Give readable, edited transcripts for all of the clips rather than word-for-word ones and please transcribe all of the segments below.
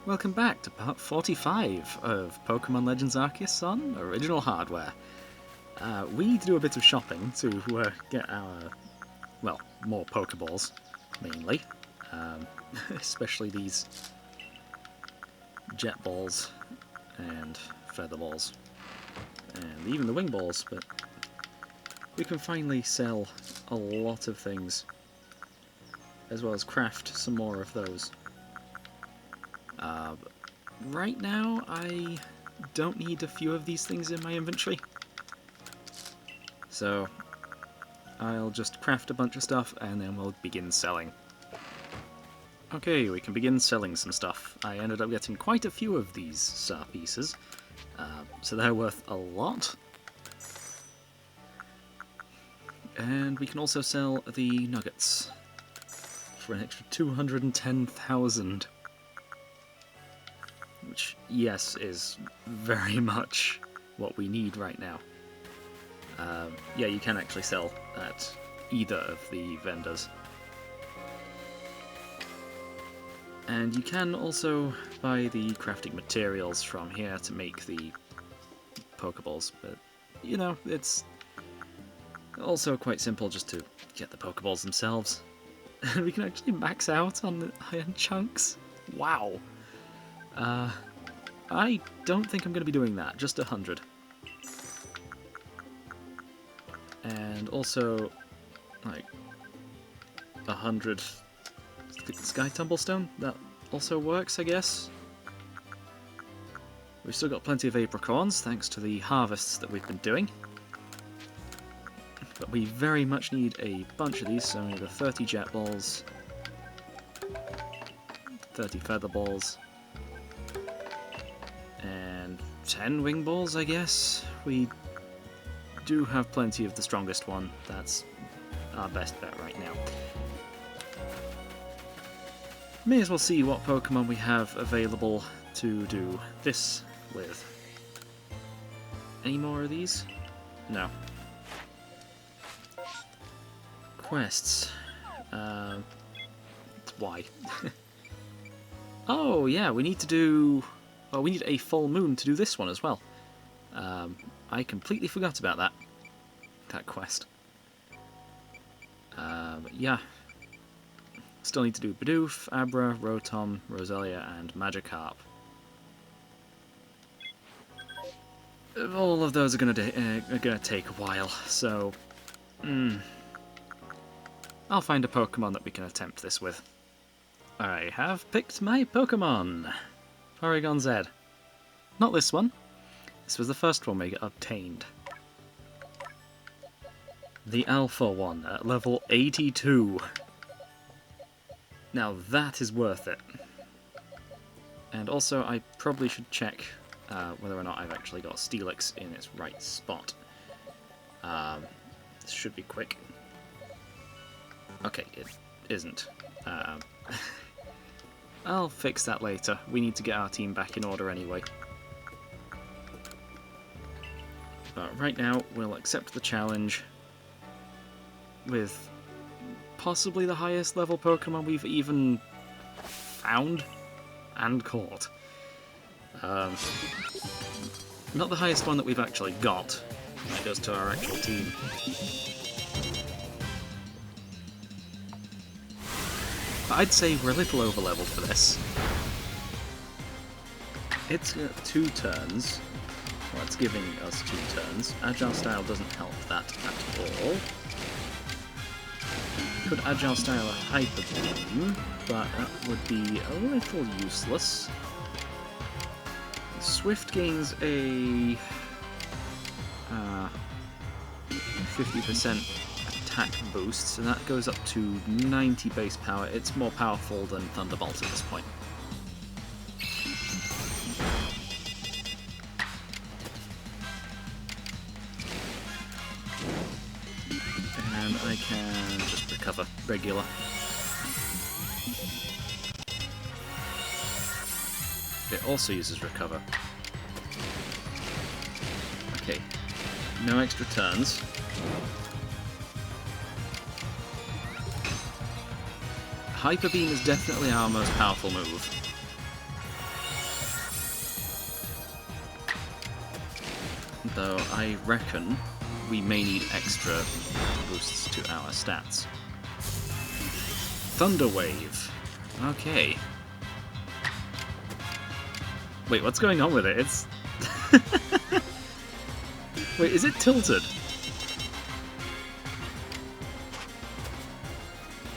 Welcome back to part 45 of Pokémon Legends Arceus on original hardware. We need to do a bit of shopping to get our, well, more Pokeballs, mainly. Especially these Jet Balls and Feather Balls, and even the Wing Balls, but we can finally sell a lot of things, as well as craft some more of those. Right now, I don't need a few of these things in my inventory, so I'll just craft a bunch of stuff and then we'll begin selling. Okay, we can begin selling some stuff. I ended up getting quite a few of these SAR pieces, so they're worth a lot. And we can also sell the nuggets for an extra 210,000. Which, yes, is very much what we need right now. Yeah, you can actually sell at either of the vendors. And you can also buy the crafting materials from here to make the Pokeballs, but, you know, it's also quite simple just to get the Pokeballs themselves. And we can actually max out on the iron chunks. Wow! I don't think I'm going to be doing that, just 100. And also, like, 100 Sky Tumblestone, that also works, I guess. We've still got plenty of apricorns, thanks to the harvests that we've been doing. But we very much need a bunch of these, so we need 30 Jet Balls, 30 Feather Balls, and 10 Wing Balls, I guess. We do have plenty of the strongest one. That's our best bet right now. May as well see what Pokemon we have available to do this with. Any more of these? No. Quests. Why? Oh, yeah, we need to do... Oh, we need a full moon to do this one as well. I completely forgot about that quest. But yeah. Still need to do Bidoof, Abra, Rotom, Roselia, and Magikarp. All of those are gonna take a while, so... I'll find a Pokemon that we can attempt this with. I have picked my Pokemon! Porygon-Z. Not this one. This was the first one we obtained. The Alpha one at level 82. Now that is worth it. And also I probably should check whether or not I've actually got Steelix in its right spot. This should be quick. Okay, it isn't. I'll fix that later. We need to get our team back in order anyway. But right now, we'll accept the challenge with possibly the highest level Pokemon we've even found and caught. Not the highest one that we've actually got. That goes to our actual team. I'd say we're a little over-leveled for this. It's 2 turns. Well, it's giving us 2 turns. Agile Style doesn't help that at all. Could Agile Style a Hyper Beam, but that would be a little useless. Swift gains a 50% attack boost, so that goes up to 90 base power. It's more powerful than Thunderbolt at this point. And I can just recover regular. It also uses recover. Okay, no extra turns. Hyper Beam is definitely our most powerful move. though I reckon we may need extra boosts to our stats. Thunder Wave. Okay. Wait, what's going on with it? It's... Wait, is it tilted?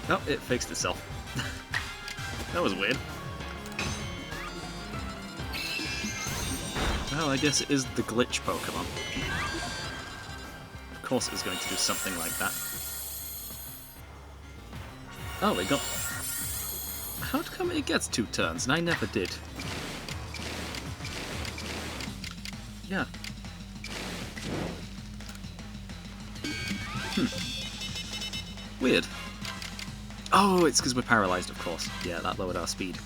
Oh, it fixed itself. That was weird. Well, I guess it is the glitch Pokemon. Of course it was going to do something like that. Oh, it got... How'd come it gets 2 turns, and I never did? Yeah. Weird. Oh, it's because we're paralysed, of course. Yeah, that lowered our speed.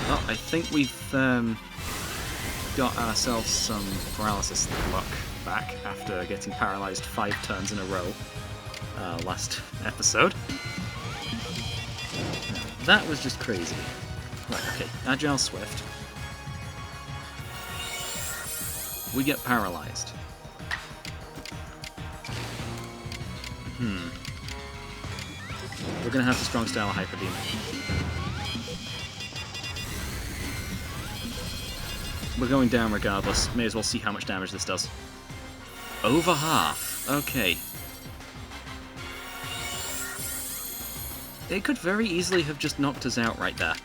Well, I think we've got ourselves some paralysis luck back after getting paralysed 5 turns in a row last episode. That was just crazy. Right, okay, Agile Swift. We get paralysed. We're gonna have to Strong Style Hyper Beam. We're going down regardless. May as well see how much damage this does. Over half. Okay. It could very easily have just knocked us out right there.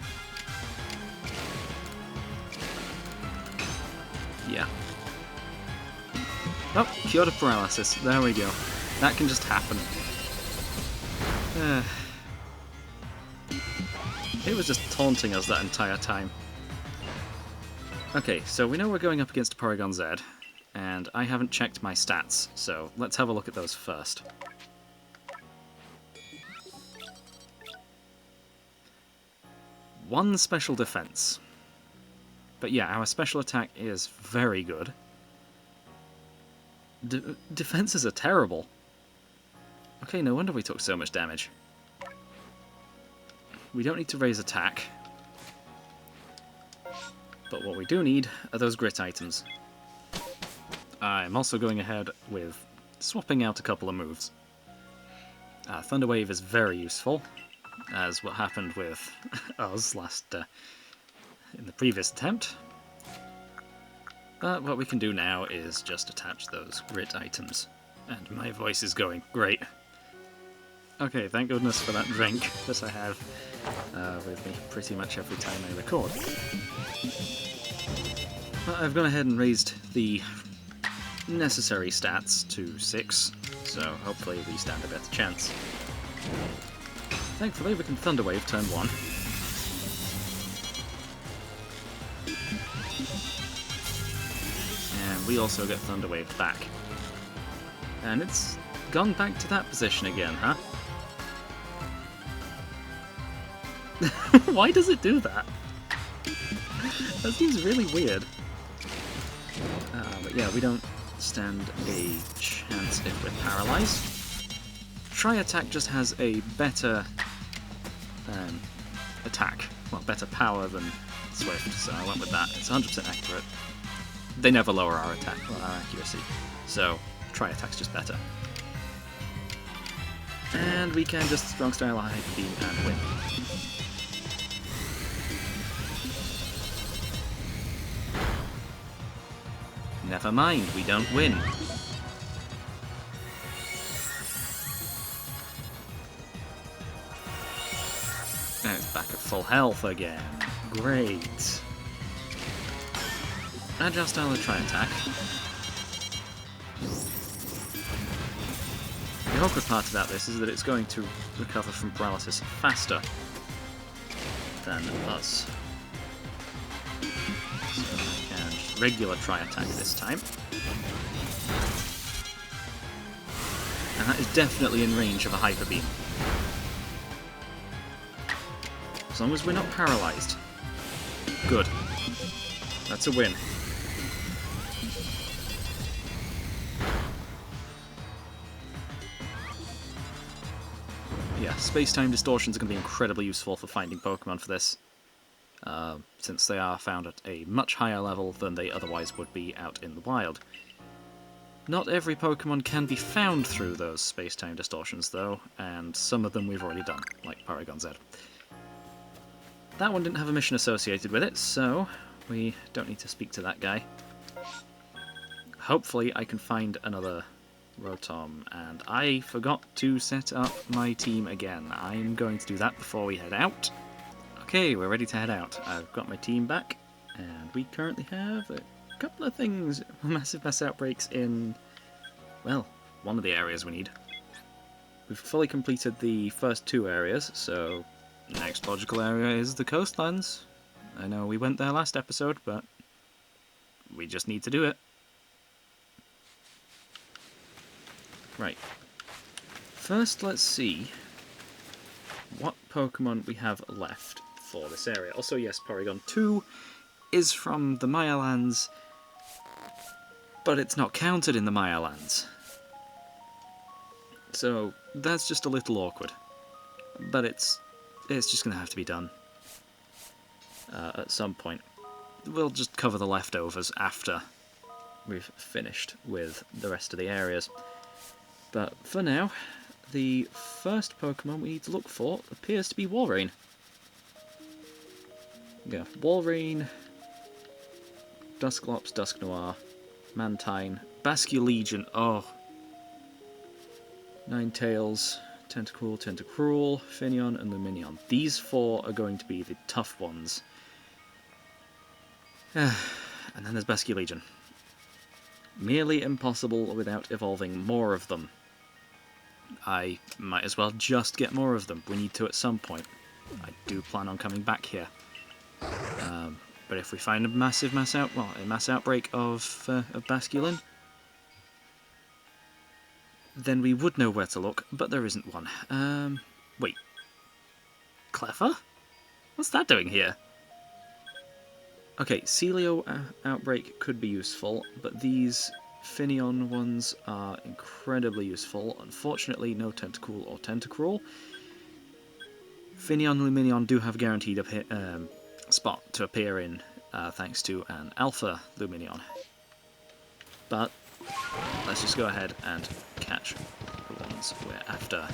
Yeah. Oh, cured of paralysis. There we go. That can just happen. It was just taunting us that entire time. Okay, so we know we're going up against a Porygon-Z, and I haven't checked my stats, so let's have a look at those first. One special defense. But yeah, our special attack is very good. Defenses are terrible. Okay, no wonder we took so much damage. We don't need to raise attack. But what we do need are those grit items. I'm also going ahead with swapping out a couple of moves. Thunder Wave is very useful, as what happened with us in the previous attempt. But what we can do now is just attach those grit items. And my voice is going great. Okay, thank goodness for that drink that I have with me pretty much every time I record. Well, I've gone ahead and raised the necessary stats to 6, so hopefully we stand a better chance. Thankfully we can Thunder Wave turn 1. And we also get Thunder Waved back. And it's gone back to that position again, huh? Why does it do that? That seems really weird. But yeah, we don't stand a chance if we're paralysed. Tri-Attack just has a better attack, well, better power than Swift, so I went with that. It's 100% accurate. They never lower our attack, well, our accuracy, so Tri-Attack's just better. And we can just Strong Style Hyper Beam and win. Never mind, we don't win. Now it's back at full health again. Great. Agile Style and Tri-Attack. The awkward part about this is that it's going to recover from paralysis faster than us. So I can just regular Tri-Attack this time. And that is definitely in range of a Hyper Beam. As long as we're not paralysed. Good. That's a win. Yeah, space-time distortions are going to be incredibly useful for finding Pokemon for this. since they are found at a much higher level than they otherwise would be out in the wild. Not every Pokemon can be found through those space-time distortions, though, and some of them we've already done, like Porygon-Z. That one didn't have a mission associated with it, so we don't need to speak to that guy. Hopefully I can find another Rotom, and I forgot to set up my team again. I'm going to do that before we head out. Okay, we're ready to head out. I've got my team back, and we currently have a couple of things. Massive mass outbreaks in, well, one of the areas we need. We've fully completed the first two areas, so the next logical area is the Coastlands. I know we went there last episode, but we just need to do it. Right. First, let's see what Pokemon we have left for this area. Also, yes, Porygon-Z is from the Maya lands, but it's not counted in the Maya lands. So that's just a little awkward. But it's just going to have to be done at some point. We'll just cover the leftovers after we've finished with the rest of the areas. But for now, the first Pokemon we need to look for appears to be Walrein. Yeah, Walrein, Dusclops, Dusknoir, Mantine, Basculegion, oh, Ninetales, Tentacruel, Tentacruel, Finneon, and Lumineon. These four are going to be the tough ones. And then there's Basculegion. Merely impossible without evolving more of them. I might as well just get more of them. We need to at some point. I do plan on coming back here. But if we find a mass outbreak of Basculin, then we would know where to look, but there isn't one. Wait. Cleffa? What's that doing here? Okay, Celio outbreak could be useful, but these Finneon ones are incredibly useful. Unfortunately, no Tentacool or Tentacruel. Finneon and Lumineon do have a guaranteed spot to appear in, thanks to an Alpha Lumineon. But let's just go ahead and catch the ones we're after.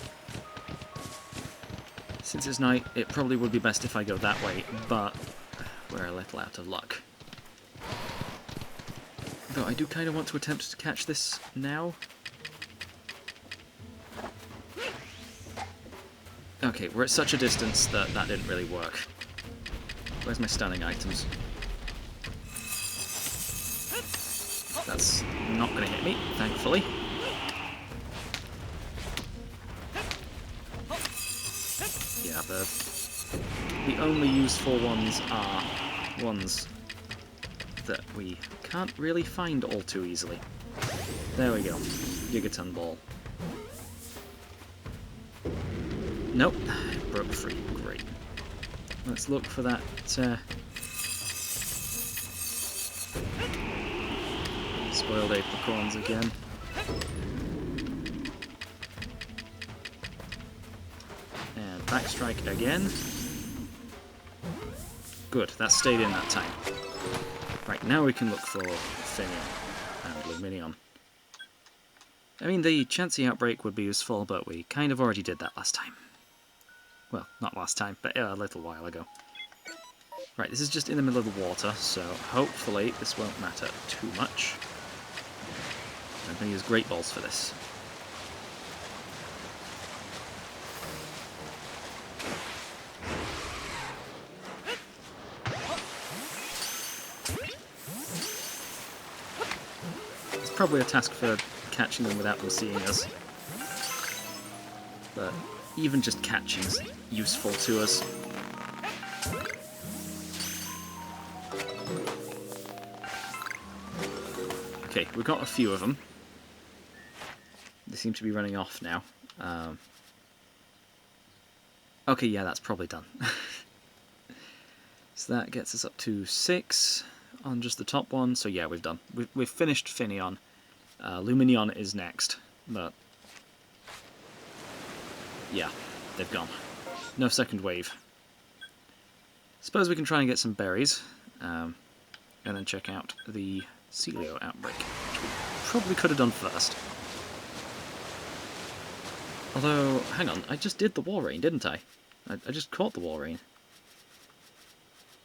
Since it's night, it probably would be best if I go that way, but we're a little out of luck. Though I do kind of want to attempt to catch this now. Okay, we're at such a distance that that didn't really work. Where's my stunning items? That's not going to hit me, thankfully. Yeah, the only useful ones are ones that we can't really find all too easily. There we go. Gigaton Ball. Nope. Broke free. Great. Let's look for that spoiled apricorns again. And backstrike again. Good, that stayed in that time. Right, now we can look for Finneon and Lumineon. I mean, the Chansey outbreak would be useful, but we kind of already did that last time. Well, not last time, but a little while ago. Right, this is just in the middle of the water, so hopefully this won't matter too much. I'm going to use Great Balls for this. It's probably a task for catching them without them seeing us. But even just catching's useful to us. Okay, we've got a few of them. They seem to be running off now. Okay, yeah, that's probably done. So that gets us up to 6 on just the top one. So yeah, we've done. We've finished Finneon. Lumineon is next, but yeah, they've gone. No second wave. suppose we can try and get some berries, and then check out the Celio outbreak, which we probably could have done first. Although, hang on, I just did the Walrein, didn't I? I just caught the Walrein.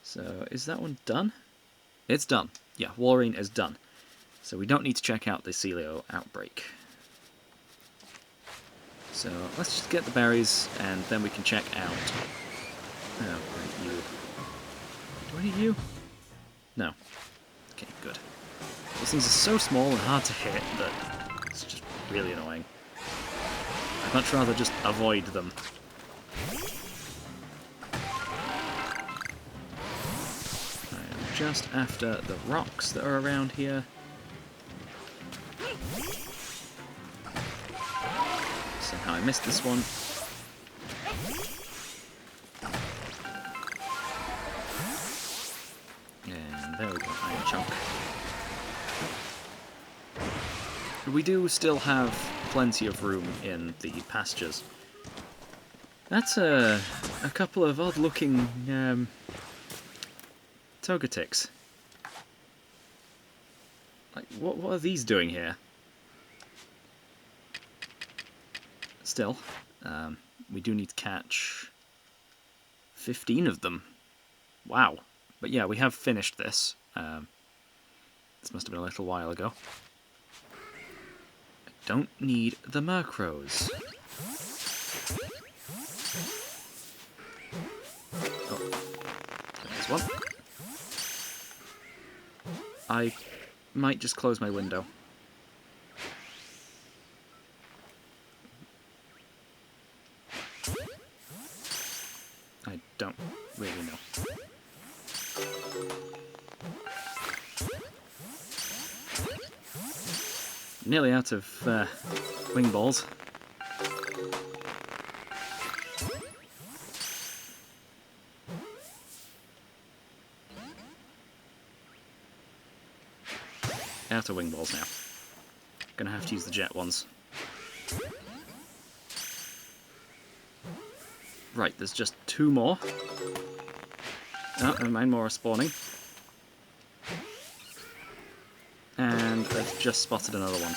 So, is that one done? It's done. Yeah, Walrein is done. So we don't need to check out the Celio outbreak. So let's just get the berries, and then we can check out... Oh, right, you. Do I need you? No. Okay, good. Those things are so small and hard to hit that it's just really annoying. I'd much rather just avoid them. I am just after the rocks that are around here. Somehow I missed this one. And there we go, iron chunk. We do still have plenty of room in the pastures. That's a couple of odd-looking Togatics. Like, what are these doing here? Still, we do need to catch 15 of them. Wow. But yeah, we have finished this. This must have been a little while ago. I don't need the Murkrows. Oh, there's one. I might just close my window. I don't really know. Nearly out of wing balls. Out of wing balls now. Gonna have to use the jet ones. Right, there's just 2 more. Oh, never mind, more are spawning. And I've just spotted another one.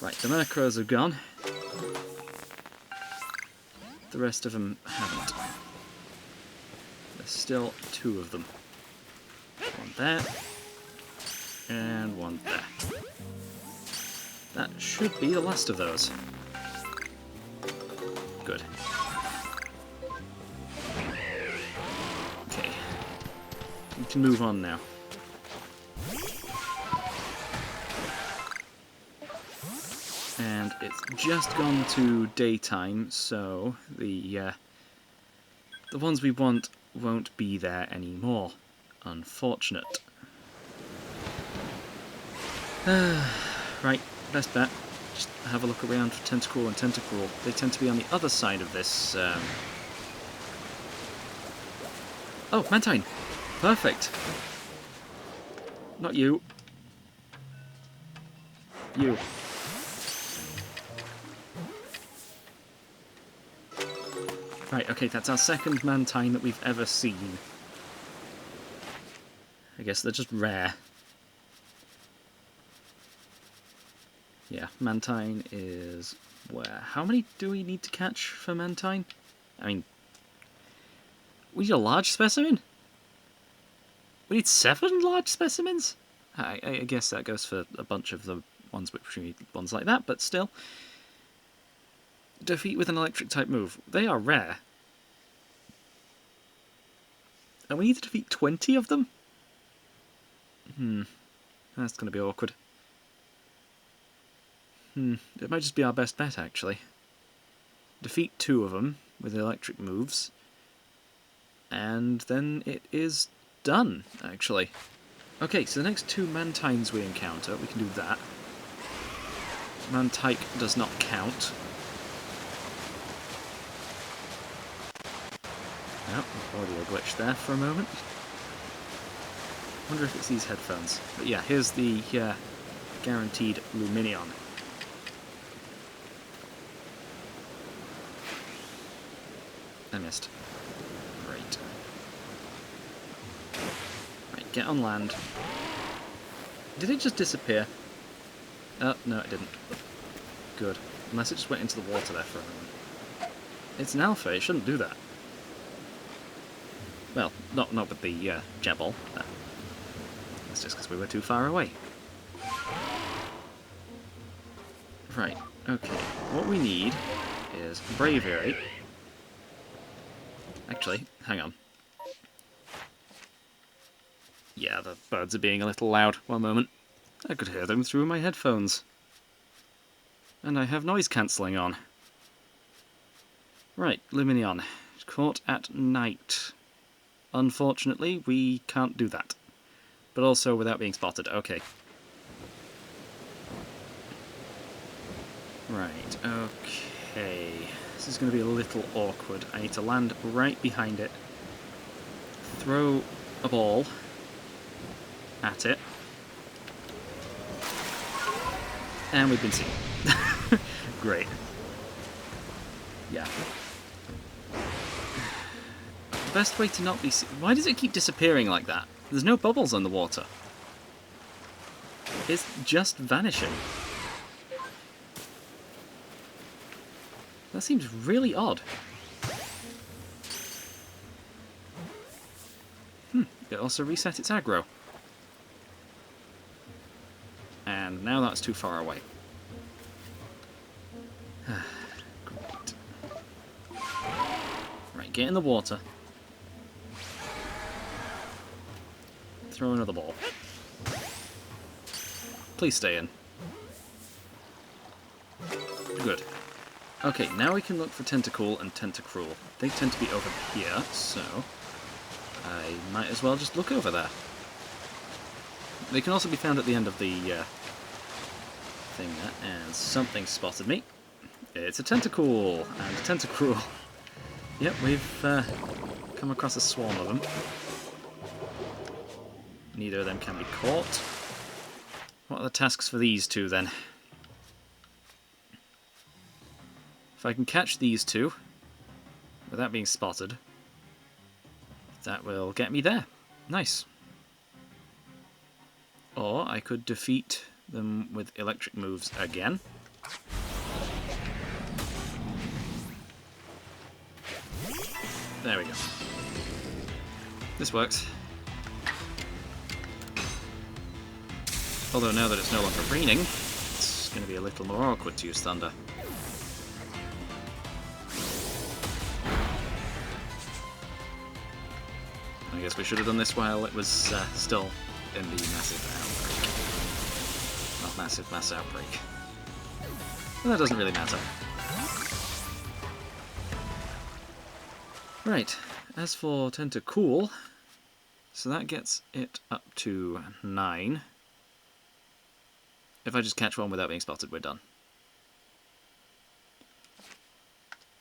Right, the Murkrows are gone. The rest of them haven't. There's still 2 of them. One there. And one there. That should be the last of those. Good. Okay. We can move on now. And it's just gone to daytime, so the ones we want won't be there anymore. Unfortunate. Right, best bet. Just have a look around for Tentacool and Tentacruel. They tend to be on the other side of this. Oh, Mantine! Perfect! Not you. You. Right, okay, that's our second Mantine that we've ever seen. I guess they're just rare. Yeah, Mantine is where? How many do we need to catch for Mantine? I mean, we need a large specimen? We need 7 large specimens? I guess that goes for a bunch of the ones which we need ones like that, but still. Defeat with an electric type move. They are rare. And we need to defeat 20 of them? That's going to be awkward. It might just be our best bet, actually. Defeat 2 of them with electric moves, and then it is done, actually. Okay, so the next 2 Mantines we encounter, we can do that. Mantike does not count. Oh, audio glitch there for a moment. Wonder if it's these headphones. But yeah, here's the guaranteed Luminion. I missed. Great. get on land. Did it just disappear? Oh, no it didn't. Good. Unless it just went into the water there for a moment. It's an alpha, it shouldn't do that. Well, not with the jet ball. No. That's just because we were too far away. Right, okay. What we need is bravery. Actually, hang on. Yeah, the birds are being a little loud. One moment. I could hear them through my headphones. And I have noise cancelling on. Right, Luminion. Caught at night. Unfortunately, we can't do that. But also without being spotted. Okay. Right, okay. This is going to be a little awkward. I need to land right behind it. Throw a ball at it. And we've been seen. Great. Yeah. The best way to not be seen... Why does it keep disappearing like that? There's no bubbles on the water. It's just vanishing. That seems really odd. It also reset its aggro. And now that's too far away. Great. Right, get in the water. Throw another ball. Please stay in. Good. Okay, now we can look for Tentacool and Tentacruel. They tend to be over here, so I might as well just look over there. They can also be found at the end of the thing there, and something spotted me. It's a Tentacool and a Tentacruel. Yep, we've come across a swarm of them. Neither of them can be caught. What are the tasks for these two, then? If I can catch these two, without being spotted, that will get me there. Nice. Or I could defeat them with electric moves again. There we go. This works. Although now that it's no longer raining, it's going to be a little more awkward to use Thunder. I guess we should have done this while it was still in the massive outbreak. Not massive, mass outbreak. Well, that doesn't really matter. Right, as for Tentacool, so that gets it up to 9. If I just catch one without being spotted, we're done.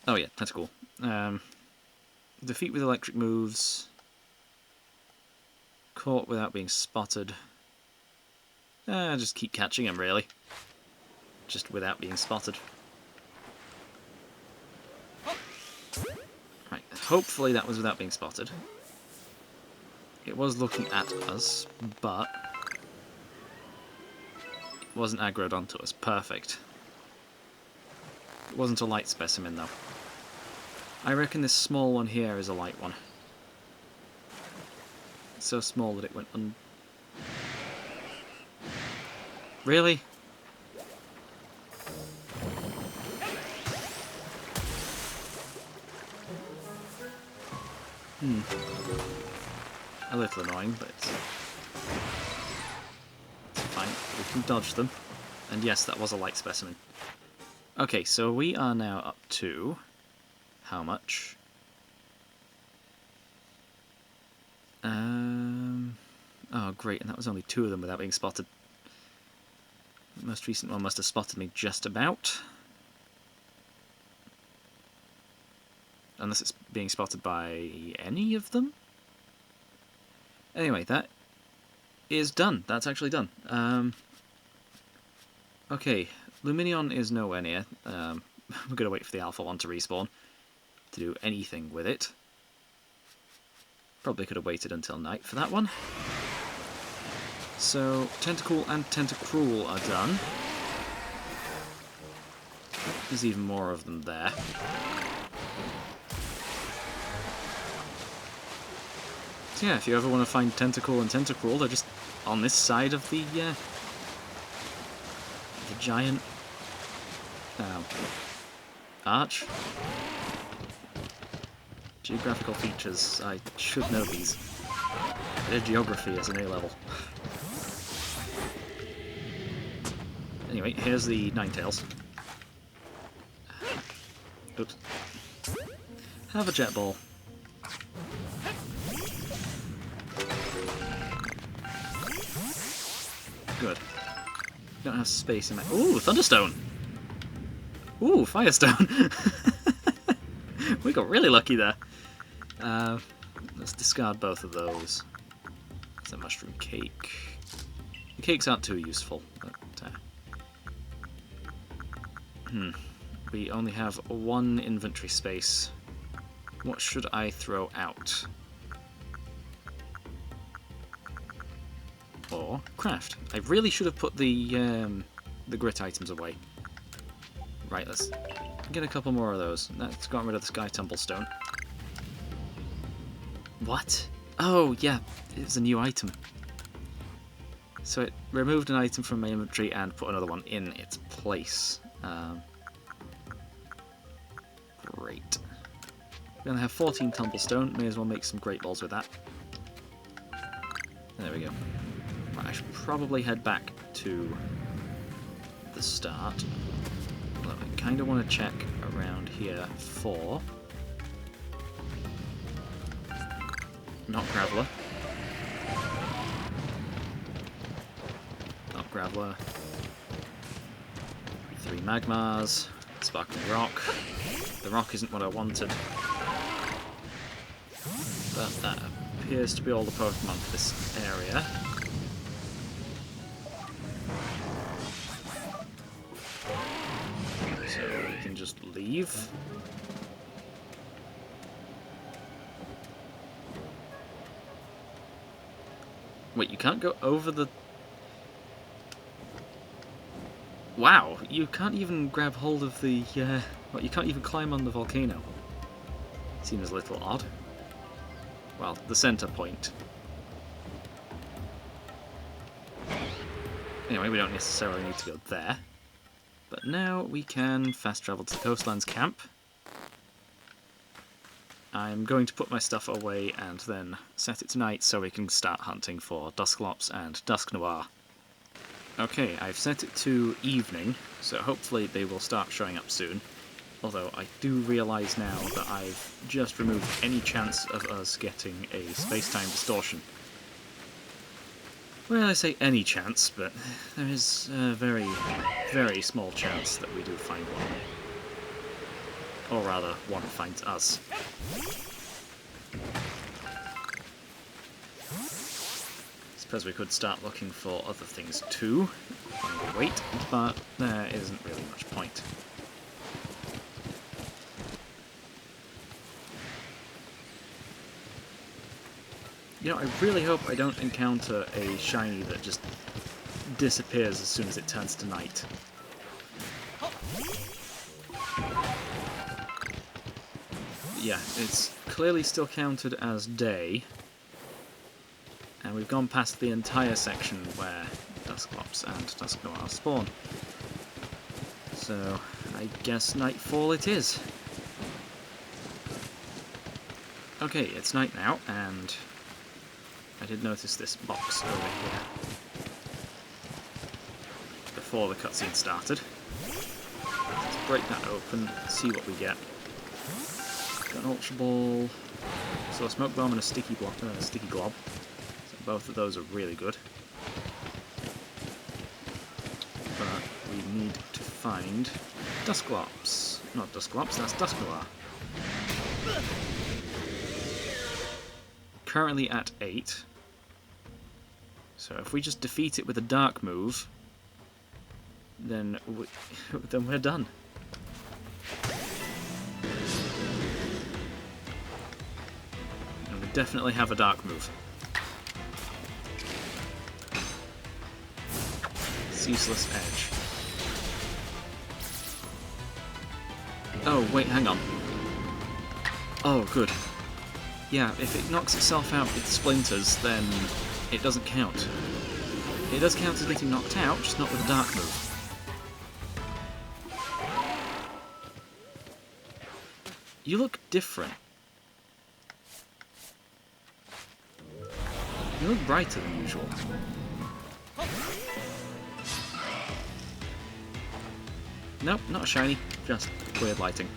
Oh yeah, Tentacool. Defeat with electric moves. Caught without being spotted. Just keep catching him, really. Just without being spotted. Right, hopefully that was without being spotted. It was looking at us, but it wasn't aggroed onto us. Perfect. It wasn't a light specimen, though. I reckon this small one here is a light one. It's so small that it went Really? A little annoying, but it's fine. We can dodge them. And yes, that was a light specimen. Okay, so we are now up to... how much? Oh, great, and that was only 2 of them without being spotted. The most recent one must have spotted me just about. Unless it's being spotted by any of them? Anyway, that is done. That's actually done. Okay, Luminion is nowhere near. We're going to wait for the Alpha one to respawn to do anything with it. Probably could have waited until night for that one. So, Tentacool and Tentacruel are done. There's even more of them there. So yeah, if you ever want to find Tentacool and Tentacruel, they're just on this side of the giant arch. Geographical features, I should know these. I did geography as an A-level. Anyway, here's the Ninetales. Oops. Have a jet ball. Good. Don't have space in my... Ooh, Thunderstone! Ooh, Firestone! We got really lucky there. Let's discard both of those. It's a mushroom cake. The cakes aren't too useful, but... We only have one inventory space. What should I throw out? Or craft. I really should have put the grit items away. Right, let's get a couple more of those. That's gotten rid of the Sky Tumblestone. What? Oh, yeah, it's a new item. So it removed an item from my inventory and put another one in its place. Great. We're going to have 14 Tumblestone. May as well make some Great Balls with that. There we go. Right, I should probably head back to the start. Although I kind of want to check around here for... Not Graveler. Not Graveler. 3 Magmars. Sparkling Rock. The rock isn't what I wanted. But that appears to be all the Pokemon for this area. So we can just leave. Wait, you can't go over the... Wow, you can't even grab hold of the, well, you can't even climb on the volcano. Seems a little odd. Well, the center point. Anyway, we don't necessarily need to go there. But now we can fast travel to the Coastlands camp. I'm going to put my stuff away and then set it tonight so we can start hunting for Dusclops and Dusknoir. Okay, I've set it to evening, so hopefully they will start showing up soon. Although I do realise now that I've just removed any chance of us getting a space-time distortion. Well, I say any chance, but there is a very, very small chance that we do find one. Or rather, one finds us. Suppose we could start looking for other things too, while we wait, but there isn't really much point. You know, I really hope I don't encounter a shiny that just disappears as soon as it turns to night. Yeah, it's clearly still counted as day. And we've gone past the entire section where Dusclops and Dusknoir spawn. So, I guess nightfall it is. Okay, it's night now, and I did notice this box over here before the cutscene started. Let's break that open, see what we get. Got an Ultra Ball, so a Smoke Bomb and a Sticky Glob. Both of those are really good. But we need to find Dusclops. Not Dusclops, that's Dusknoir. Currently at 8. So if we just defeat it with a dark move, then we're done. And we definitely have a dark move. Ceaseless Edge. Oh, wait, hang on. Oh, good. Yeah, if it knocks itself out with splinters, then it doesn't count. It does count as getting knocked out, just not with a dark move. You look different. You look brighter than usual. Nope, not a shiny, just weird lighting.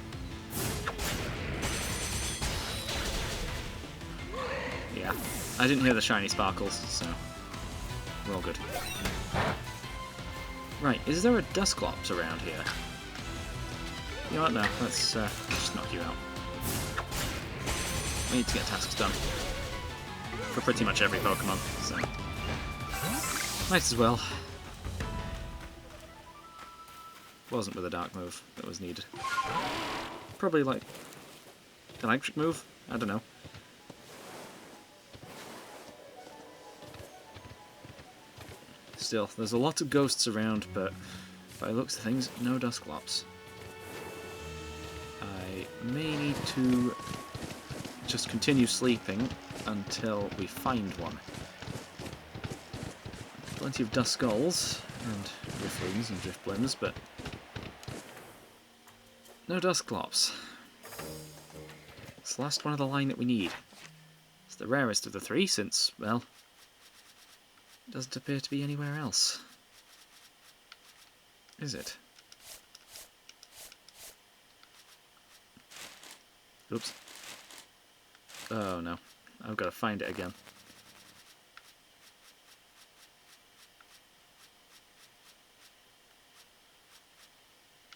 Yeah, I didn't hear the shiny sparkles, so we're all good. Right, is there a Dusclops around here? You know what, no, let's just knock you out. We need to get tasks done. For pretty much every Pokemon, so might as well. Wasn't with a dark move that was needed. Probably like electric move? I don't know. Still, there's a lot of ghosts around, but by the looks of things, no Dusclops. I may need to just continue sleeping until we find one. Plenty of Duskulls and Drifloons and Driftblims, but no Dusclops. It's the last one of the line that we need. It's the rarest of the three since, well, it doesn't appear to be anywhere else. Is it? Oops. Oh no. I've got to find it again.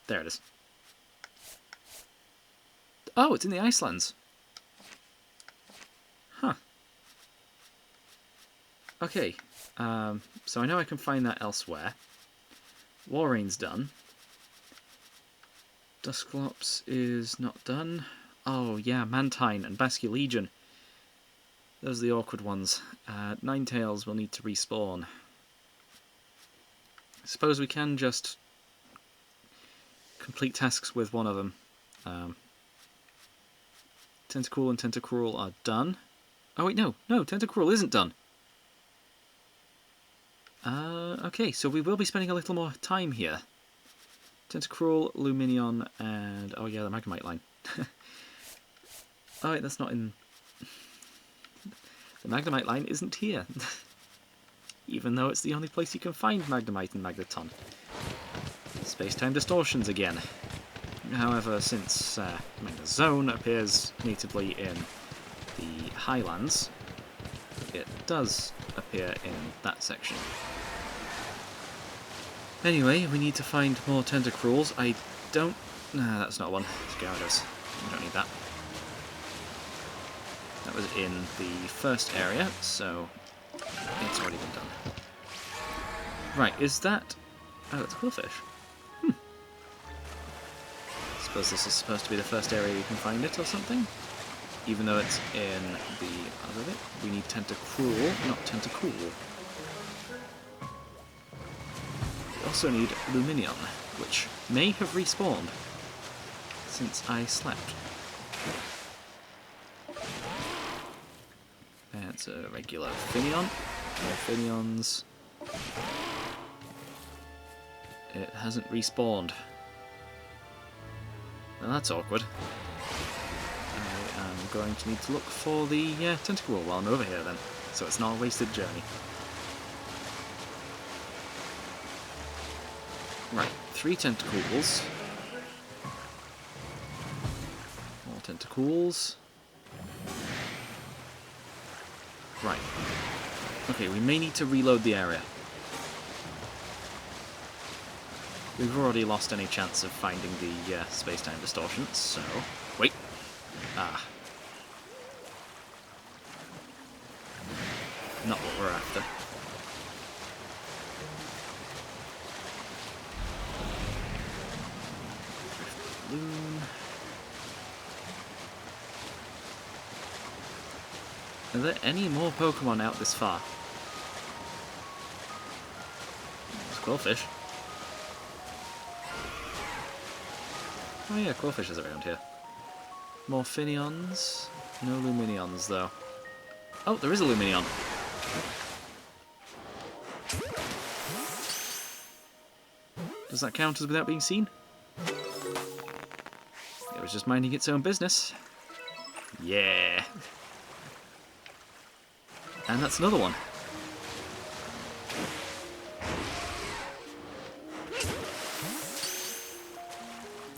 There it is. Oh, it's in the Icelands. Huh. Okay. So I know I can find that elsewhere. Warrane's done. Dusclops is not done. Oh yeah, Mantine and Basculegion. Those are the awkward ones. Ninetales will need to respawn. I suppose we can just complete tasks with one of them. Tentacool and Tentacruel are done. Oh wait, no, Tentacruel isn't done. Okay, so we will be spending a little more time here. Tentacruel, Luminion, and oh yeah, the Magnemite line. Oh wait, that's not in... The Magnemite line isn't here. Even though it's the only place you can find Magnemite and Magneton. Space-time distortions again. However, since Magnezone appears natively in the Highlands, it does appear in that section. Anyway, we need to find more Tentacruels. I don't... Nah, that's not one. It's Gyarados. We don't need that. That was in the first area, so it's already been done. Right, is that... Oh, it's a Quillfish. Suppose this is supposed to be the first area you can find it or something? Even though it's in the other bit. We need Tentacruel, not Tentacool. We also need Luminion, which may have respawned since I slept. That's a regular Finneon. More Finneons. It hasn't respawned. Well, that's awkward. I am going to need to look for the Tentacool while I'm over here then, so it's not a wasted journey. Right, 3 Tentacools. More Tentacools. Right. Okay, we may need to reload the area. We've already lost any chance of finding the space-time distortions, so... Wait! Ah. Not what we're after. Balloon. Are there any more Pokemon out this far? Quillfish. Oh yeah, Quillfish is around here. Morphinions. No Luminions, though. Oh, there is a Luminion. Does that count as without being seen? It was just minding its own business. Yeah. And that's another one.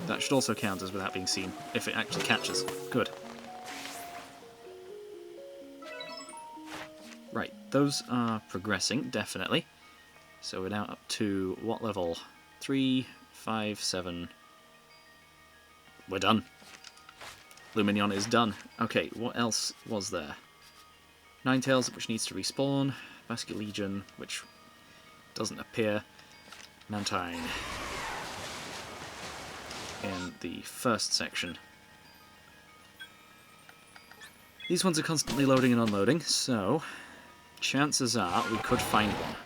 That should also count as without being seen, if it actually catches. Good. Right, those are progressing, definitely. So we're now up to what level? 3, 5, 7... We're done. Luminion is done. Okay, what else was there? Ninetales, which needs to respawn. Basculegion, which doesn't appear. Mantine. In the first section. These ones are constantly loading and unloading, so chances are we could find one.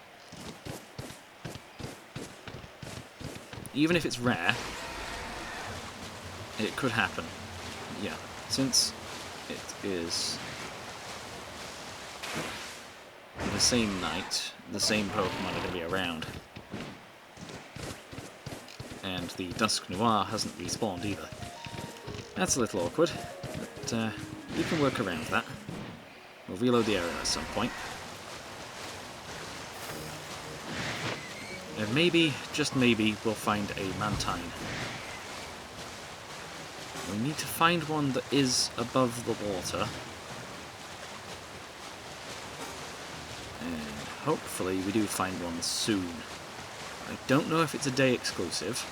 Even if it's rare, it could happen. Yeah, since it is the same night, the same Pokemon are going to be around. And the Dusk Noir hasn't respawned either. That's a little awkward, but we can work around that. We'll reload the area at some point. And maybe, just maybe, we'll find a Mantine. We need to find one that is above the water. And hopefully we do find one soon. I don't know if it's a day exclusive.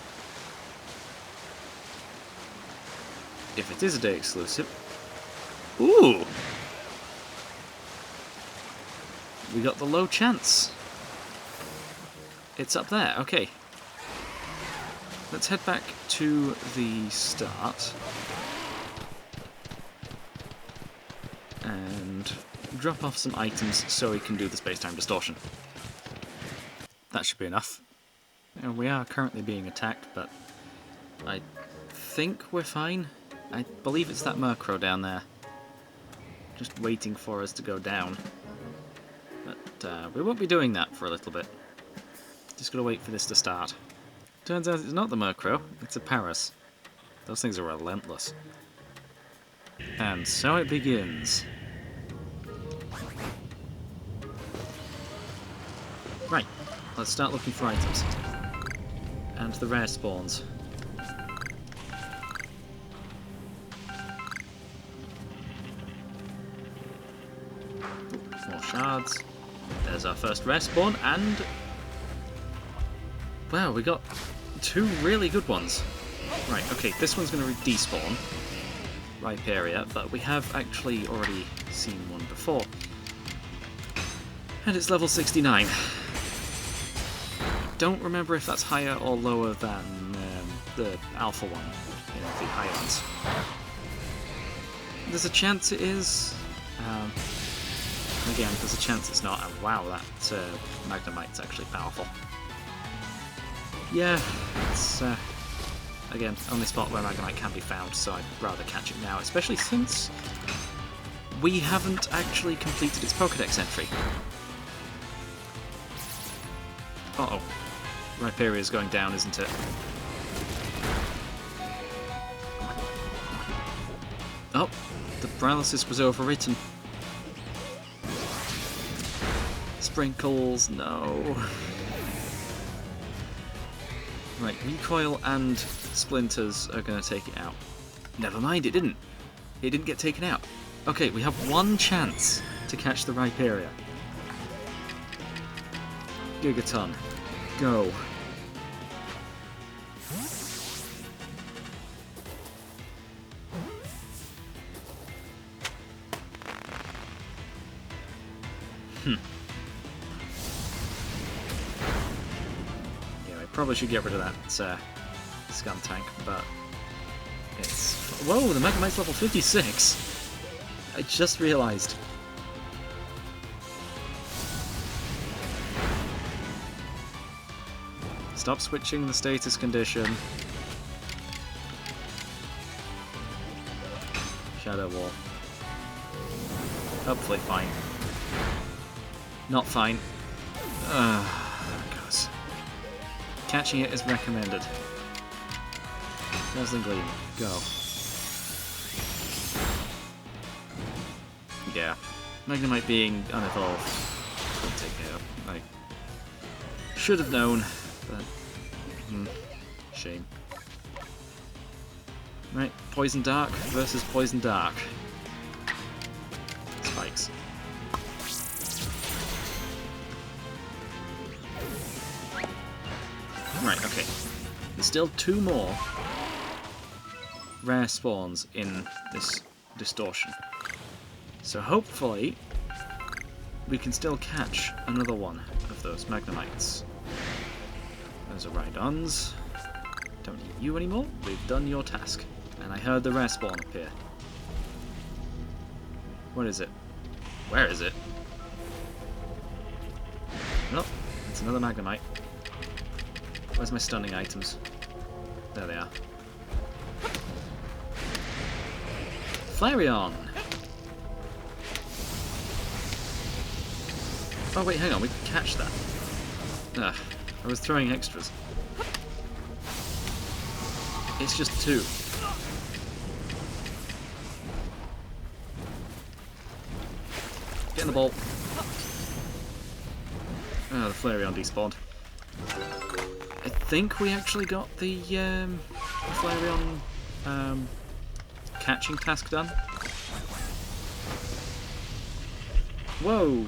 If it is a day exclusive... Ooh! We got the low chance. It's up there, okay. Let's head back to the start. And drop off some items so we can do the space-time distortion. That should be enough. We are currently being attacked, but I think we're fine. I believe it's that Murkrow down there. Just waiting for us to go down. But we won't be doing that for a little bit. Just gotta wait for this to start. Turns out it's not the Murkrow, it's a Paras. Those things are relentless. And so it begins. Right, let's start looking for items. And the rare spawns. More shards. There's our first rare spawn, and... wow, we got 2 really good ones. Right, okay, this one's going to despawn. Rhyperior, but we have actually already seen one before. And it's level 69. Don't remember if that's higher or lower than the alpha one in the Highlands. There's a chance it is. Again, there's a chance it's not. And wow, that Magnemite's actually powerful. Yeah, it's again only spot where Magnemite can be found, so I'd rather catch it now, especially since we haven't actually completed its Pokédex entry. Uh-oh. Rhyperior's going down, isn't it? Oh, the paralysis was overwritten. Sprinkles, no. Right, recoil and splinters are going to take it out. Never mind, it didn't. It didn't get taken out. Okay, we have one chance to catch the Rhyperior. Gigaton, go. Probably should get rid of that scum tank, but it's... whoa, the Megamite's level 56! I just realised. Stop switching the status condition. Shadow Wall. Hopefully fine. Not fine. There it goes. Catching it is recommended. Dazzling Gleam. Go. Yeah. Magnemite being unevolved. I'll take it out. I should have known, but shame. Right, Poison Dark versus Poison Dark. Spikes. Right, okay. There's still 2 more rare spawns in this distortion. So hopefully we can still catch another one of those Magnemites. Those are Rhydons. Don't need you anymore. We've done your task. And I heard the rare spawn appear. What is it? Where is it? Nope. It's another Magnemite. Where's my stunning items? There they are. Flareon! Oh wait, hang on, we can catch that. Ugh, I was throwing extras. It's just 2. Get in the ball. Oh, the Flareon despawned. I think we actually got the Flareon catching task done. Whoa!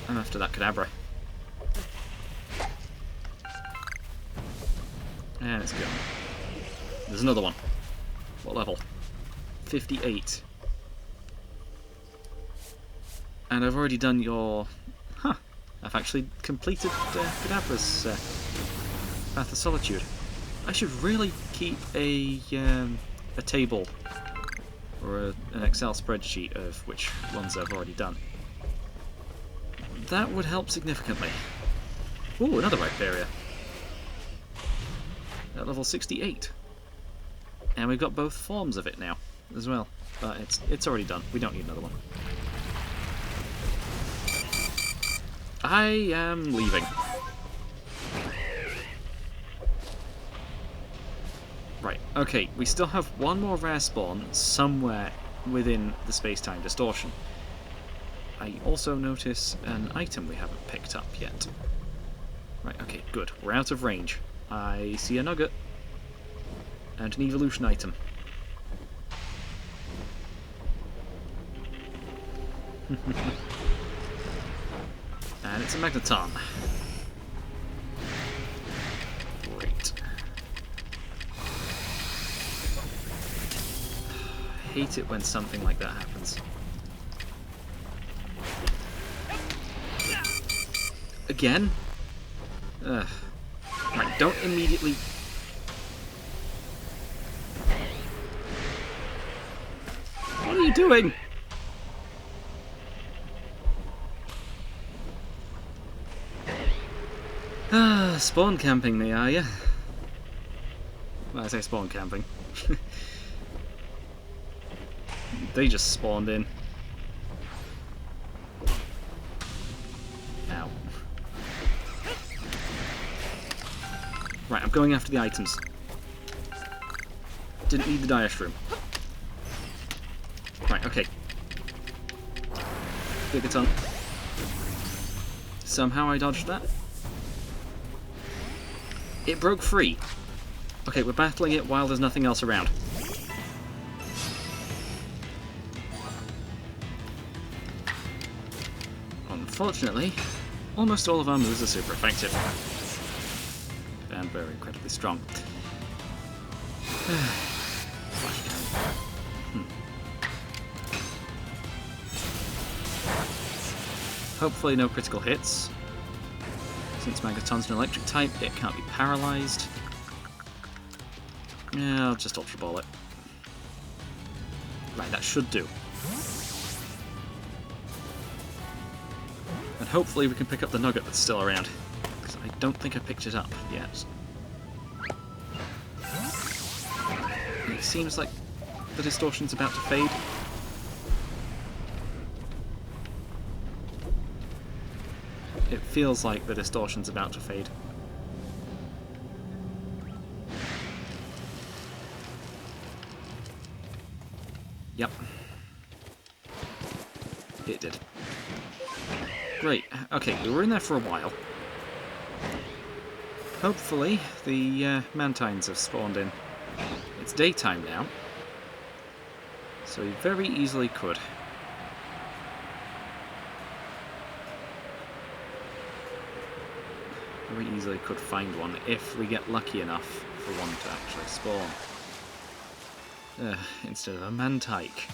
I'm after that Kadabra. And it's gone. There's another one. What level? 58. And I've already done your... Huh. I've actually completed Kadabra's Path of Solitude. I should really keep a table or an Excel spreadsheet of which ones I've already done. That would help significantly. Ooh, another Rhyperior. At level 68. And we've got both forms of it now, as well. But it's already done. We don't need another one. I am leaving. Right, okay, we still have one more rare spawn somewhere within the space-time distortion. I also notice an item we haven't picked up yet. Right, okay, good. We're out of range. I see a nugget. And an evolution item. And it's a Magneton. Great. I hate it when something like that happens. Again? Ugh. Right, don't immediately... What are you doing? Ah, spawn camping me, are you? Well, I say spawn camping. They just spawned in. Ow. Right, I'm going after the items. Didn't need the Diashroom. Right, okay. Gigaton. Somehow I dodged that. It broke free. Okay, we're battling it while there's nothing else around. Unfortunately, almost all of our moves are super effective. And very incredibly strong. Hopefully no critical hits. Since Magneton's an electric type, it can't be paralysed. Yeah, I'll just Ultra Ball it. Right, that should do. And hopefully we can pick up the nugget that's still around. Because I don't think I picked it up yet. It seems like the distortion's about to fade. It feels like the distortion's about to fade. Yep. It did. Great. Okay, we were in there for a while. Hopefully the Mantines have spawned in. It's daytime now, so we very easily could. Very easily could find one if we get lucky enough for one to actually spawn. Instead of a Mantike.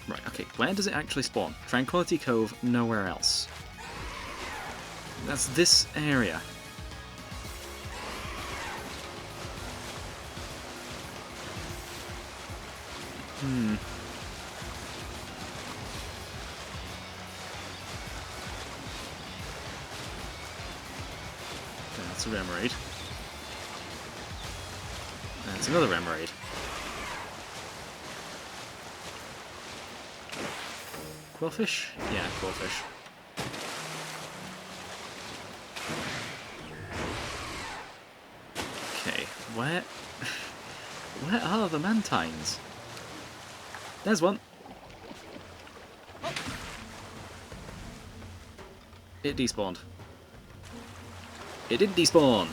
Right, okay, where does it actually spawn? Tranquility Cove, nowhere else. That's this area. Okay, that's a Remoraid. That's another Remoraid. Quillfish? Yeah, Quillfish. Okay, where are the Mantines? There's one. It despawned. It didn't despawn.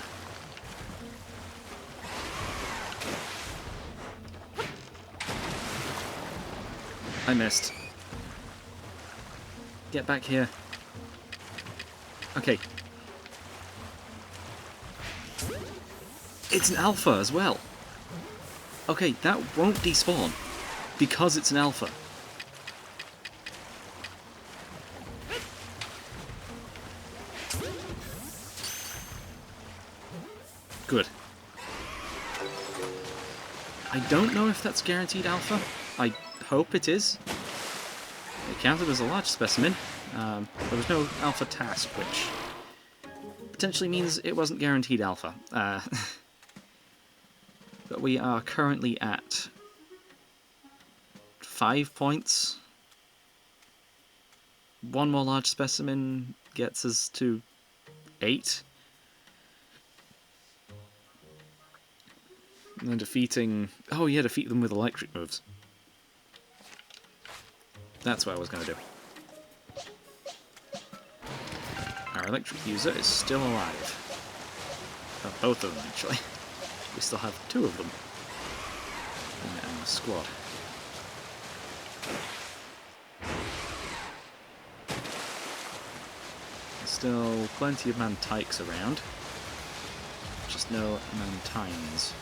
I missed. Get back here. Okay. It's an alpha as well. Okay, that won't despawn because it's an alpha. Good. I don't know if that's guaranteed alpha. I hope it is. It counted as a large specimen. There was no alpha task, which potentially means it wasn't guaranteed alpha. But we are currently at 5 points. One more large specimen gets us to 8. And then defeating... Oh yeah, defeat them with electric moves. That's what I was going to do. Our electric user is still alive. Oh, both of them, actually. We still have 2 of them in the squad. There's still plenty of Mantikes around. Just no Mantines.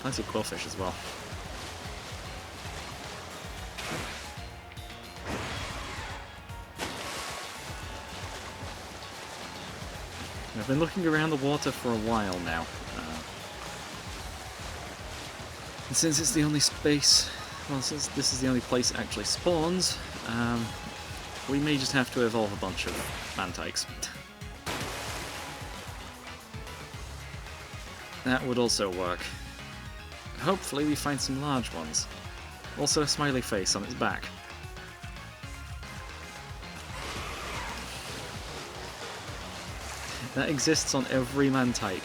Plenty of Quillfish as well. I've been looking around the water for a while now. And since it's the only space... Well, since this is the only place it actually spawns, we may just have to evolve a bunch of Mantikes. That would also work. Hopefully we find some large ones. Also a smiley face on its back. That exists on every Mantike.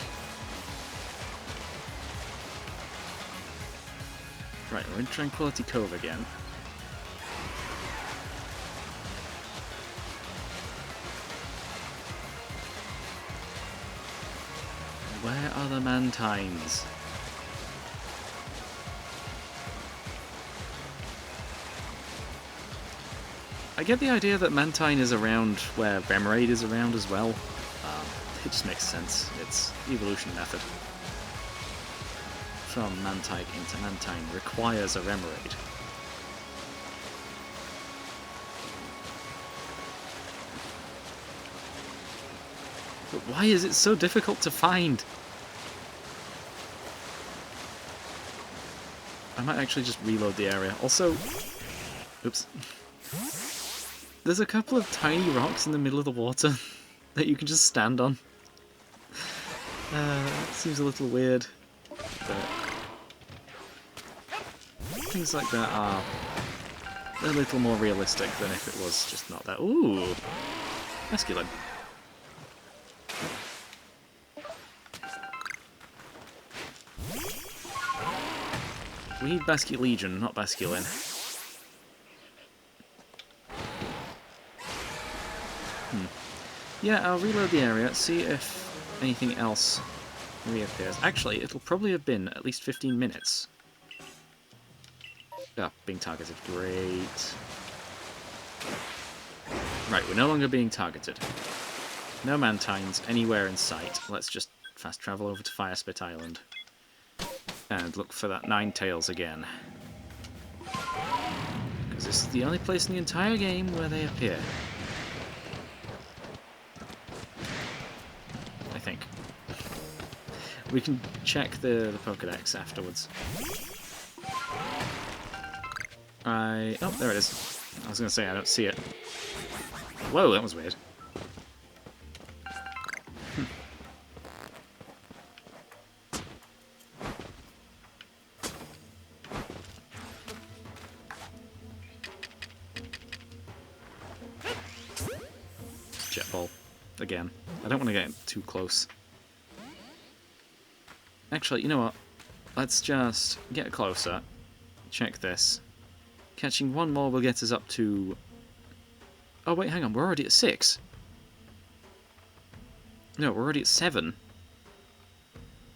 Right, we're in Tranquility Cove again. Where are the Mantines? I get the idea that Mantine is around where Remoraid is around as well. It just makes sense. Its evolution method from Mantike into Mantine requires a Remoraid. But why is it so difficult to find? I might actually just reload the area. Also, oops. There's a couple of tiny rocks in the middle of the water that you can just stand on. That seems a little weird, but things like that are a little more realistic than if it was just not that. Ooh, masculine. We need Basculegion, not Basculin. Yeah, I'll reload the area, see if anything else reappears. Actually, it'll probably have been at least 15 minutes. Ah, being targeted. Great. Right, we're no longer being targeted. No Mantines anywhere in sight. Let's just fast travel over to Firespit Island. And look for that Ninetales again. Because this is the only place in the entire game where they appear. I think. We can check the Pokédex afterwards. Oh, there it is. I was going to say I don't see it. Whoa, that was weird. Jet ball. Again. I don't want to get too close. Actually, you know what? Let's just get closer. Check this. Catching one more will get us up to... Oh wait, hang on, we're already at 6. No, we're already at 7.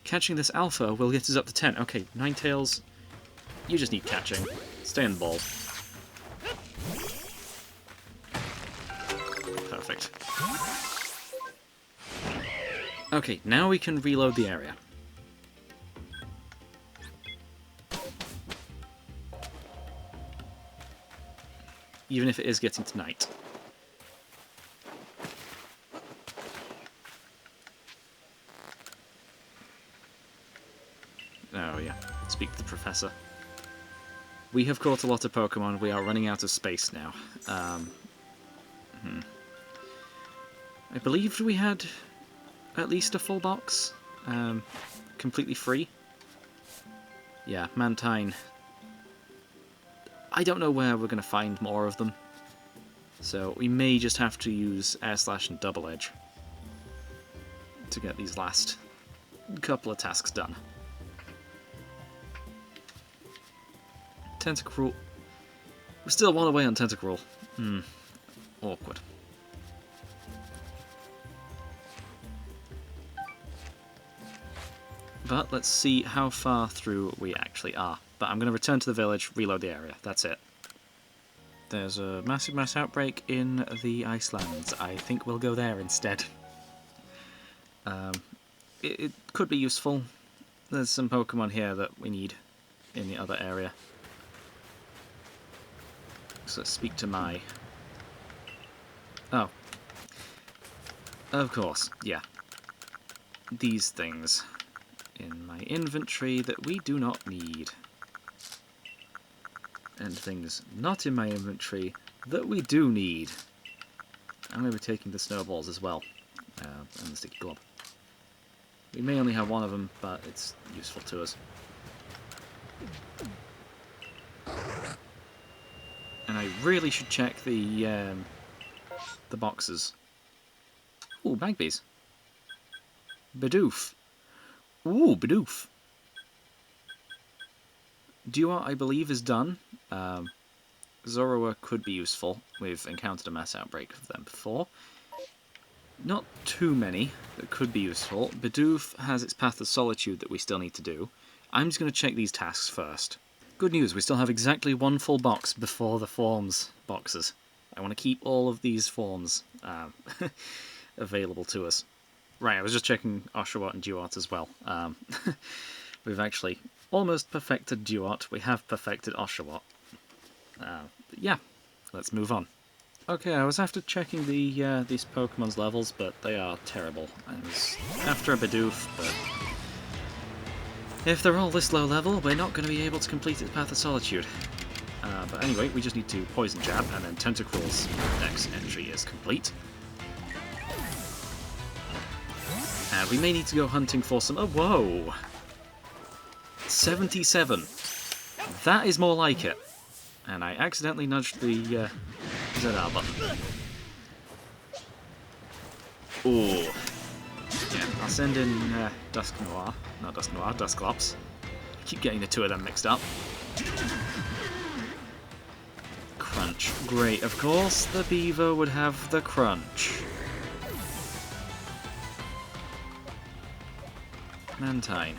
Catching this alpha will get us up to 10. Okay, Ninetales, you just need catching. Stay in the ball. Perfect. Okay, now we can reload the area. Even if it is getting to night. Oh yeah, speak to the professor. We have caught a lot of Pokemon, we are running out of space now. I believed we had at least a full box, completely free. Yeah, Mantine. I don't know where we're going to find more of them, so we may just have to use Air Slash and Double Edge to get these last couple of tasks done. Tentacruel. We're still one away on Tentacruel. Awkward. But let's see how far through we actually are. But I'm going to return to the village, reload the area. That's it. There's a massive mass outbreak in the Icelands. I think we'll go there instead. It could be useful. There's some Pokemon here that we need in the other area. So let's speak to Mai. Oh. Of course, yeah. These things in my inventory that we do not need. And things not in my inventory that we do need. I'm going to be taking the snowballs as well, and the sticky glob. We may only have one of them, but it's useful to us. And I really should check the boxes. Ooh, Magpies. Bidoof. Ooh, Bidoof. Duart, I believe, is done. Zorua could be useful. We've encountered a mass outbreak of them before. Not too many that could be useful. Bidoof has its Path of Solitude that we still need to do. I'm just going to check these tasks first. Good news, we still have exactly one full box before the forms boxes. I want to keep all of these forms available to us. Right, I was just checking Oshawott and Duart as well. We've actually almost perfected Duart. We have perfected Oshawott. Yeah, let's move on. Okay, I was after checking these Pokemon's levels, but they are terrible. I was after a Bidoof, but if they're all this low level, we're not going to be able to complete its Path of Solitude. But anyway, we just need to Poison Jab, and then Tentacruel's next entry is complete. And we may need to go hunting for some... Oh, whoa! 77. That is more like it. And I accidentally nudged the ZR button. Ooh. Yeah, I'll send in Dusk Noir. Not Dusk Noir, Dusclops. I keep getting the two of them mixed up. Crunch. Great, of course the beaver would have the crunch. Mantine.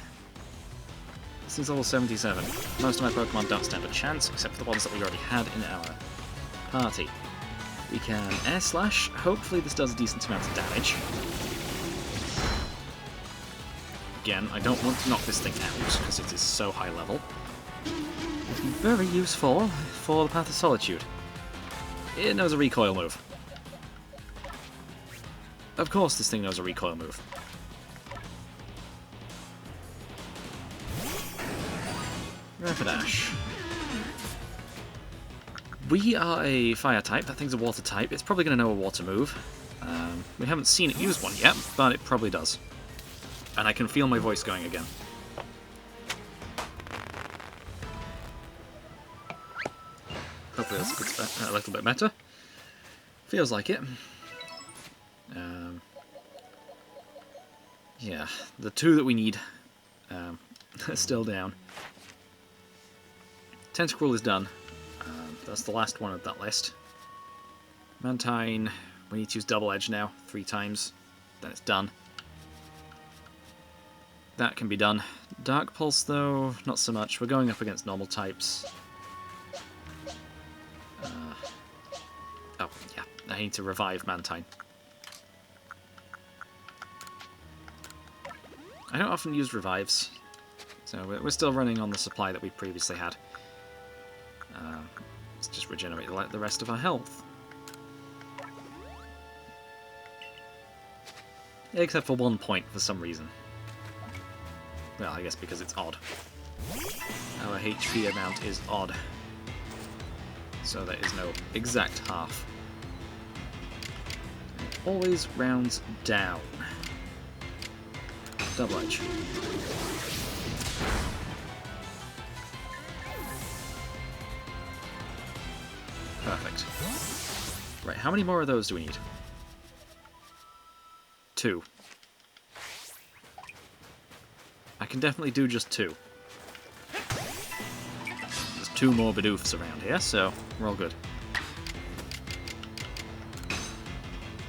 This is level 77. Most of my Pokemon don't stand a chance, except for the ones that we already had in our party. We can Air Slash. Hopefully this does a decent amount of damage. Again, I don't want to knock this thing out, because it is so high level. It'd be very useful for the Path of Solitude. It knows a recoil move. Of course this thing knows a recoil move. Rapidash. We are a fire type, that thing's a water type. It's probably going to know a water move. We haven't seen it use one yet, but it probably does. And I can feel my voice going again. Hopefully that's a little bit better. Feels like it. Yeah, the two that we need are still down. Tentacruel is done. That's the last one of that list. Mantine, we need to use Double Edge now, 3 times. Then it's done. That can be done. Dark Pulse, though, not so much. We're going up against normal types. Oh, yeah, I need to revive Mantine. I don't often use revives, so we're still running on the supply that we previously had. Let's just regenerate the rest of our health. Except for 1 point for some reason. Well, I guess because it's odd. Our HP amount is odd. So there is no exact half. It always rounds down. Double Edge. Perfect. Right, how many more of those do we need? 2. I can definitely do just 2. There's 2 more Bidoofs around here, so we're all good.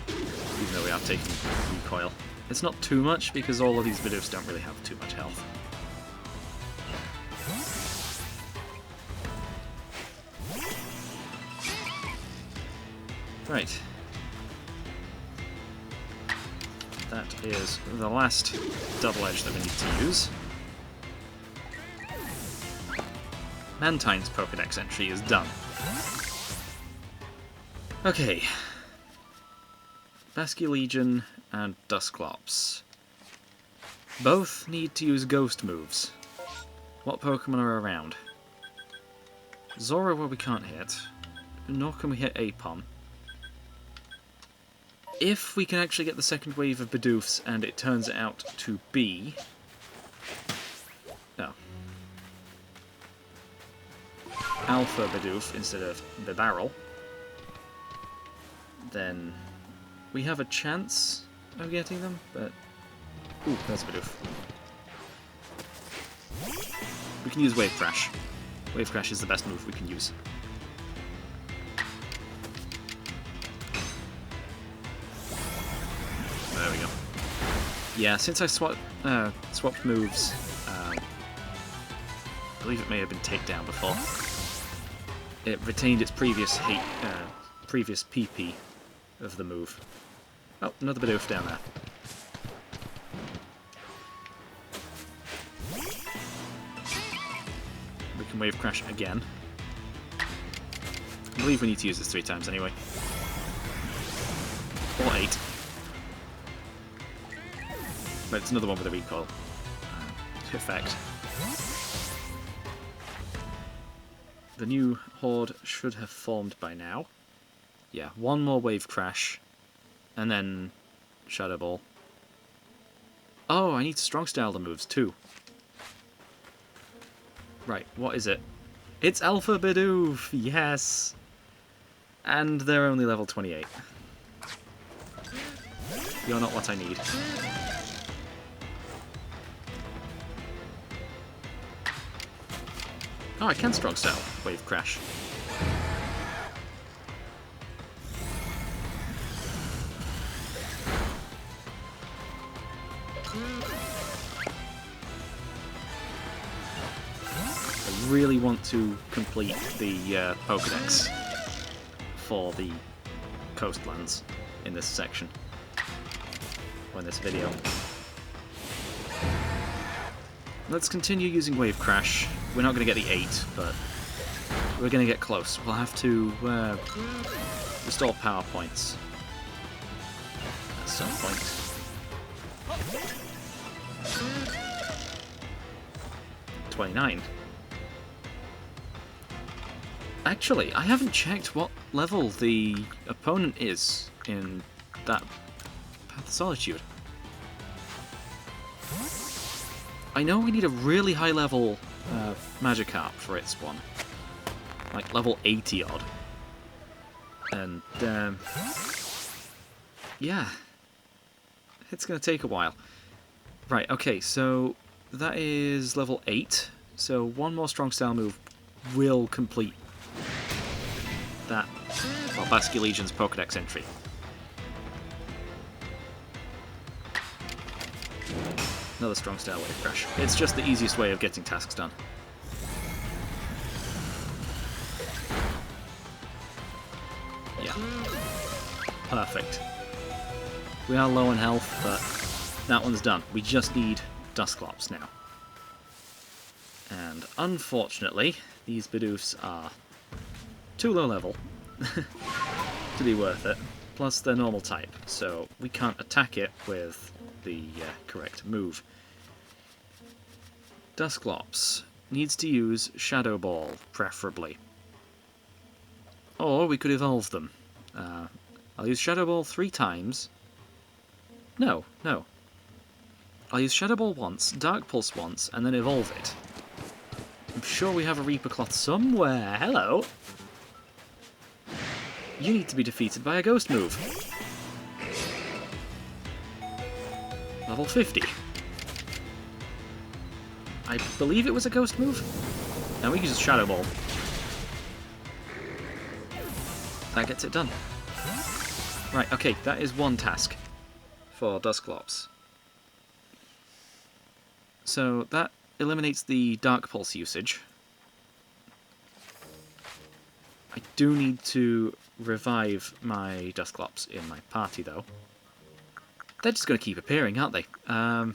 Even though we are taking recoil. It's not too much, because all of these Bidoofs don't really have too much health. Right. That is the last Double Edge that we need to use. Mantine's Pokédex entry is done. Okay. Basculegion and Dusclops. Both need to use ghost moves. What Pokemon are around? Zoroark we can't hit, nor can we hit Apom. If we can actually get the second wave of Bidoofs and it turns out to be... no. Alpha Bidoof instead of Bibarel, then we have a chance of getting them, but... ooh, that's Bidoof. We can use Wave Crash. Wave Crash is the best move we can use. There we go. Yeah, since I swapped moves, I believe it may have been Takedown before. It retained its previous previous PP of the move. Oh, another Bidoof down there. We can Wave Crash again. I believe we need to use this 3 times anyway. Or 8. But it's another one with a recoil effect. The new horde should have formed by now. Yeah, one more wave crash, and then Shadow Ball. Oh, I need strong style the moves too. Right, what is it? It's Alpha Bidoof! Yes! And they're only level 28. You're not what I need. Oh, I can strong style wave crash. I really want to complete the Pokédex for the Coastlands in this section, or in this video. Let's continue using Wave Crash. We're not going to get the 8, but we're going to get close. We'll have to restore power points at some point. 29. Actually, I haven't checked what level the opponent is in that Path of Solitude. I know we need a really high level Magikarp for its one. Like level 80 odd. And, yeah. It's going to take a while. Right, okay, so that is level 8. So one more strong style move will complete that, well, Basculegion's Pokédex entry. Another strong style wave crash. It's just the easiest way of getting tasks done. Yeah. Perfect. We are low on health, but that one's done. We just need Dusclops now. And unfortunately, these Bidoofs are too low level to be worth it. Plus they're normal type, so we can't attack it with the correct move. Dusclops needs to use Shadow Ball, preferably. Or we could evolve them. I'll use Shadow Ball 3 times. No. I'll use Shadow Ball once, Dark Pulse once, and then evolve it. I'm sure we have a Reaper Cloth somewhere. Hello! You need to be defeated by a ghost move. Level 50. I believe it was a ghost move. And we can just Shadow Ball. That gets it done. Right, okay, that is one task for Dusclops. So that eliminates the Dark Pulse usage. I do need to revive my Dusclops in my party, though. They're just going to keep appearing, aren't they? I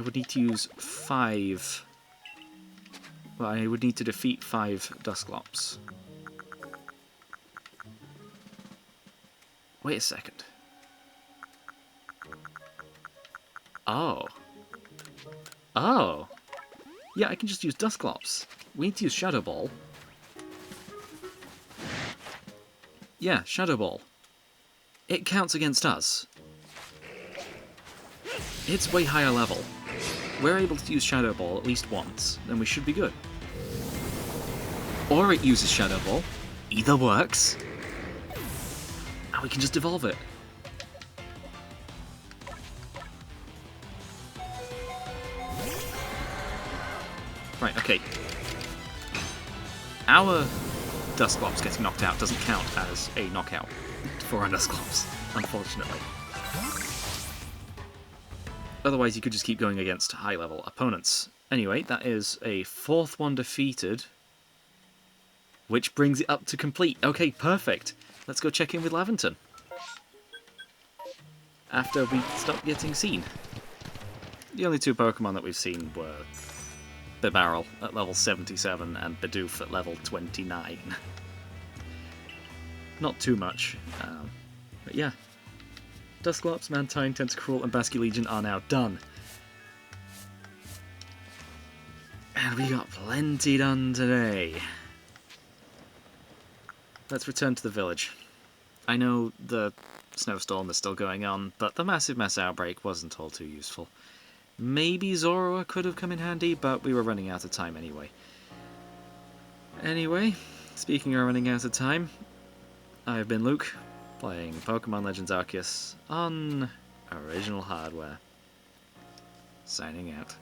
would need to use 5... Well, I would need to defeat 5 Dusclops. Wait a second. Oh. Yeah, I can just use Dusclops. We need to use Shadow Ball. Yeah, Shadow Ball. It counts against us. It's way higher level. We're able to use Shadow Ball at least once, then we should be good. Or it uses Shadow Ball. Either works. And we can just evolve it. Right, okay. Our Dusclops getting knocked out doesn't count as a knockout for our Dusclops, unfortunately. Otherwise you could just keep going against high-level opponents. Anyway, that is a 4th one defeated, which brings it up to complete. Okay, perfect. Let's go check in with Laventon after we stop getting seen. The only 2 Pokemon that we've seen were Bibarel at level 77 and Bidoof at level 29. not too much. But yeah, Dusclops, Mantine, Tentacruel, and Basculegion are now done. And we got plenty done today. Let's return to the village. I know the snowstorm is still going on, but the massive mess outbreak wasn't all too useful. Maybe Zorua could have come in handy, but we were running out of time anyway. Anyway, speaking of running out of time, I've been Luke, playing Pokemon Legends Arceus on original hardware. Signing out.